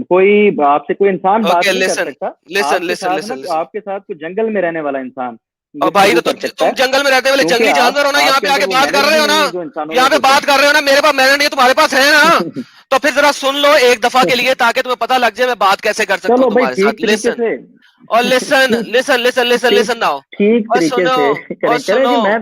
कोई आपसे कोई इंसान बात ओके, नहीं कर लिसन, सकता। लिसन, आपके लिसन, साथ ना, लिसन, लिसन। आपके साथ कोई जंगल में रहने वाला इंसान और भाई गुफ्तगू तो कर सकता तुम है, जंगल में रहते वाले क्योंकि जंगली जानवर आप हो ना, यहाँ आपके पे अंदर आके वो बात कर मैनर्स रहे ही हो ना, नहीं है जो इंसानों में यहाँ पे होते बात कर रहे हो ना, मेरे पास मैंने नहीं है, तुम्हारे पास है ना। हैं। तो फिर जरा सुन लो एक दफा के लिए, ताकि तुम्हें पता लग जाए मैं बात कैसे कर सकता हूँ चलो भाई, तुम्हारे ठीक साथ। तरीके लिसन, से, और लिसन, ठीक, लिसन, लिसन, लिसन, ठीक, लिसन नाउ। ठीक और तरीके सुनो, से और करें करें जी। सुनो, मैं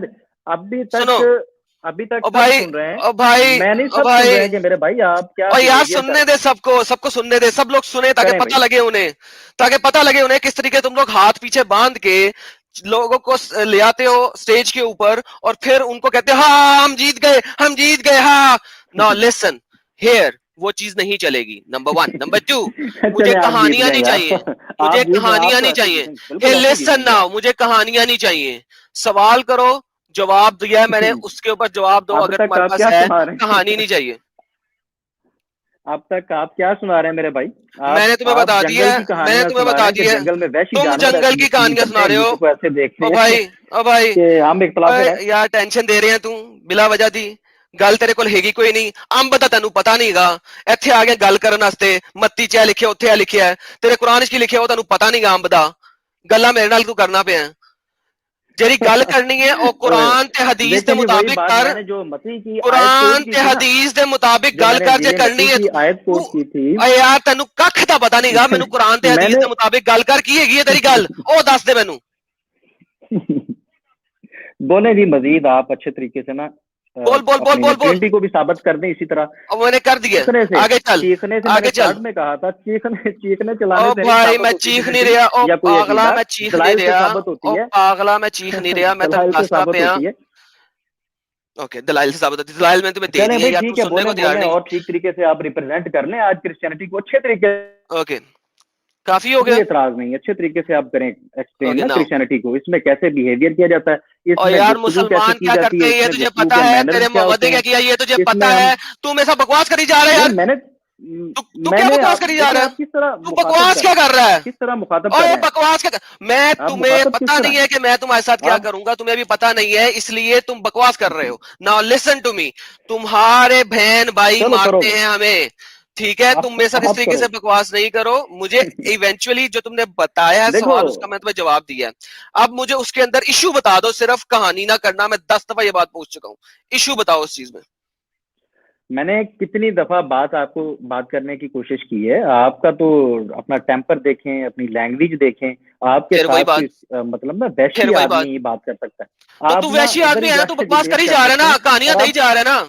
अभी सुनो, तक अभी तक और सब भाई, सुन रहे हैं। और भाई, मैं नहीं, और सब सुन रहे भाई, हैं कि मेरे भाई आप क्या और यार बिहेवियर कर सुनने रहे दे हैं। सबको, सबको सुनने दे, सब लोग सुने, ताकि करें पता भाई। लगे उन्हें, ताकि पता लगे उन्हें किस तरीके तुम लोग हाथ पीछे बांध के लोगों को ले आते हो स्टेज के ऊपर, और फिर उनको कहते हो हाँ हम जीत गए, हम जीत गए, हाँ। नाउ लिसन हियर, वो चीज नहीं चलेगी, नंबर वन। नंबर टू, मुझे चले आप जीत कहानियां गए नहीं यार। चाहिए, मुझे आप जीत गए, आप कहानियां तो नहीं ऐसे चाहिए। जीतेंगे, हे बिल्कुल ऐसे लिसन जीतेंगे आप। नाउ, मुझे कहानियां नहीं चाहिए। सवाल करो, जवाब दिया है मैंने, उसके ऊपर जवाब दो, अब अगर तक तुम्हारे आप पास क्या है। सुना रहे कहानी हैं? नहीं चाहिए। अब तक आप क्या सुना रहे हैं मेरे भाई? मैंने तुम्हें आप बता दिया जंगल है, की मैंने कहानियां तुम्हें सुना रहे बता हैं कि दिया है। जंगल में वैशी तुम जानवर जंगल ऐसी की जिंदगी कहानियां करते सुना हैं, एक रहे हो। दूसरे को ऐसे देखते ओ हैं भाई, ओ भाई, कि हम इख्तलाफ में ओए रहें। यार टेंशन दे रहे हैं तू, बिला वजह दी। गल तेरे कोल हैगी कोई नहीं, अंब दा तेनू पता नहींगा। ਇੱਥੇ ਆ ਕੇ ਗੱਲ ਕਰਨ ਵਾਸਤੇ ਮੱਤੀ ਚ ਲਿਖਿਆ, ਉੱਥੇ ਆ ਲਿਖਿਆ ਹੈ, ਤੇਰੇ ਕੁਰਾਨ ਚ ਕੀ ਲਿਖਿਆ ਉਹ ਤੈਨੂੰ ਪਤਾ ਨਹੀਂਗਾ ਅੰਬ ਦਾ। ਗੱਲਾਂ ਮੇਰੇ ਨਾਲ ਤੂੰ ਕਰਨਾ ਪਿਆ ਹੈ। ਜਿਹੜੀ ਗੱਲ ਕਰਨੀ ਹੈ ਉਹ ओए, ਕੁਰਾਨ ਤੇ ਹਦੀਸ ਦੇ देखें जी, वही ਮੁਤਾबिक बात ਕਰ। मैंने जो मसीह की आयत कोट कुरान की ते थी ना, हदीस दे मुताबिक जो गल मैंने कर जे इंजील करनी मसीह है की आयत तू। कोट की थी, अरे यार तेनू कख दा पता नहींगा, मैनू कुरान ते हदीस मैंने दे मुताबिक गल कर की हैगी है तेरी गल, ओ दस दे मैनू। बोले जी, मजीद आप अच्छे तरीके से ना बोल, बोल, बोल, अपनी बोल, बोल। ट्रिनिटी को भी साबित कर दें इसी तरह। अब मैंने कर दिया, चीखने से, आगे चल, चीखने से मैंने आगे चल। स्टार्ट में कहा था, चीखने चीखने ओ चिल्लाने से नहीं भाई मैं साबित होती चीख नहीं ट्रिनिटी रहा, ओ या कोई पागला अकीदा, मैं चीख नहीं दलाइल से रहा, साबित होती ओ है। पागला मैं चीख नहीं रहा, मैं तेन दलाइल से दसदा साबित पिया। होती है। ओके, दलाइल से साबित होती, दलाइल मैंने तुम्हें दे चलें दिए भाई, यार, तू ठीक है, सुनने बोलें को तैयार बोलें, नहीं। और ठीक तरीके से आप रिप्रेजेंट कर लें आज क्रिश्चियनिटी को अच्छे तरीके। ओके, काफी हो कोई गया। एतराज नहीं, अच्छे तरीके से आप करें एक्सप्लेन ओके ना नाउ, क्रिश्चियनिटी को, इसमें कैसे बिहेवियर किया जाता है, और इसमें यार गुफ्तगू कैसे मुसलमान की क्या जाती करते है, हैं ये इसमें तुझे गुफ्तगू पता के है, मैनर्स तेरे क्या मोहम्मद होते ने क्या हैं, किया ये तुझे इसमें पता हम, है। तू मेरे साथ बकवास करी जा रहा है यार यार। मैंने तू क्या मैंने बकवास आप करी जा देखिए रहा आप है? किस तरह तू मुखातब बकवास कर क्या रहे हैं, कर रहा है? किस तरह मुखातब कर ओए रहे हैं बकवास क्या मैं आप तुम्हें मुखातब किस पता तरह नहीं है कि मैं तुम्हारे साथ क्या आप करूंगा, तुम्हें अभी पता नहीं है, इसलिए तुम बकवास कर रहे हो। Now listen to me. तुम्हारे बहन भाई चलो मारते करोगे हैं हमें, ठीक है? तुम मेरे साथ इस आप तरीके से करोगे बकवास नहीं करो। मुझे इवेंचुअली जो तुमने बताया है देखो सवाल, उसका मैं तुम्हें जवाब दिया है। अब मुझे उसके अंदर इशू बता दो, सिर्फ कहानी ना करना। मैं 10 दफा ये बात पूछ चुका हूँ, इशू बताओ उस चीज में। मैंने कितनी दफा बात करने की कोशिश की है, आपका तो अपना टेम्पर देखें, अपनी लैंग्वेज देखें। आपके फिर वही साथ बात, कोई मतलब ना फिर वैशी वही आदमी बात। ही बात कर सकता तो है। आप तू ना वैशी उधर आदमी ही है ना, तू जाके बकवास कर डिबेट ही कर जा रहा है सकते ना, हैं कहानियां और दे ही आप जा रहा है ना।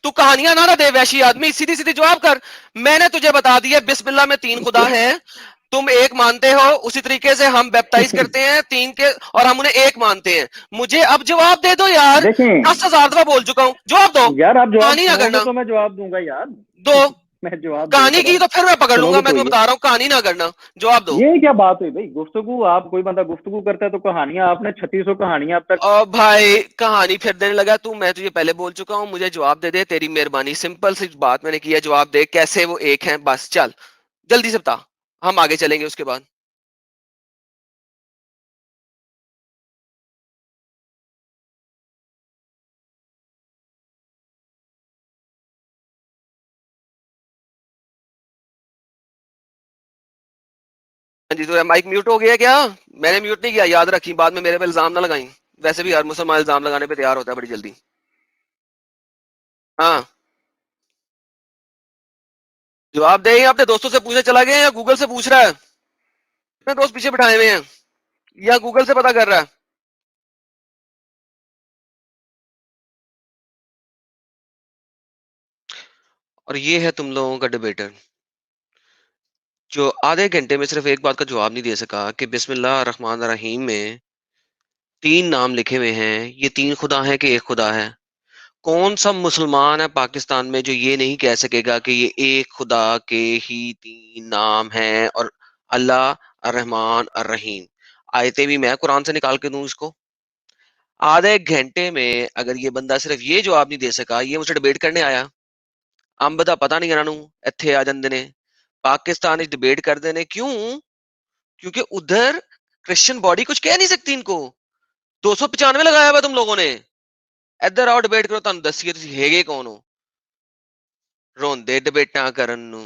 तू कहानियां ना ना दे वैशी आदमी, सीधी सीधी जवाब कर। मैंने तुझे बता दिया बिस्मिल्लाह में 3 खुदा हैं, तुम एक मानते हो, उसी तरीके से हम बैप्टाइज करते हैं 3 के, और हम उन्हें एक मानते हैं। मुझे अब जवाब दे दो यार, देखें 10,000 दफा बोल चुका हूँ, जवाब दो। यार, आप जवाब कहानी ना सुनोगे करना, तो मैं जवाब दूंगा यार। दो। मैं जवाब देता कहानी की रहूं, तो फिर मैं पकड़ लूंगा, सुनोगे मैं तो तुम्हें ये बता रहा हूँ, कहानी ना करना, जवाब दो। ये क्या बात हुई भाई? गुफ्तगू, आप कोई बंदा गुफ्तगू करता है तो कहानियां, आपने 3600 कहानियां अब तक। और भाई कहानी फिर देने लगा तू, मैं तुझे पहले बोल चुका हूँ, मुझे जवाब दे दे, तेरी मेहरबानी। सिंपल सी बात मैंने की है, जवाब दे कैसे वो एक है, बस चल जल्दी से बता, हम आगे चलेंगे उसके बाद। हाँ जी, तो माइक म्यूट हो गया क्या? मैंने म्यूट नहीं किया, याद रखी, बाद में मेरे पे इल्जाम ना लगाई। वैसे भी हर मुसलमान इल्जाम लगाने पे तैयार होता है बड़ी जल्दी। हाँ, जवाब दे। या अपने दोस्तों से पूछने चला गया या गूगल से पूछ रहा है? अपने दोस्त पीछे बिठाए हुए हैं या गूगल से पता कर रहा है? और ये है तुम लोगों का डिबेटर, जो आधे घंटे में सिर्फ एक बात का जवाब नहीं दे सका कि बिस्मिल्लाह रहमान रहीम में 3 नाम लिखे हुए हैं, ये 3 खुदा हैं कि एक खुदा है? कौन सा मुसलमान है पाकिस्तान में जो ये नहीं कह सकेगा कि ये एक खुदा के ही 3 नाम हैं, और अल्लाह, अर्रहमान, अर्रहीम? आयतें भी मैं कुरान से निकाल के दूं इसको? आधे घंटे में अगर ये बंदा सिर्फ ये जवाब नहीं दे सका, ये मुझसे डिबेट करने आया? अंब दा पता नहीं इन्हां नूं ਇੱਥੇ आ ਜਾਂਦੇ ने पाकिस्तान में डिबेट करते ने, क्यों? क्योंकि उधर क्रिश्चियन बॉडी कुछ कह नहीं सकती इनको। 295 लगाया हुआ तुम लोगों ने। इधर आओ डिबेट करो, तुम दसिए तुम हेगे कौन हो रोंदे डिबेटा करन नूं।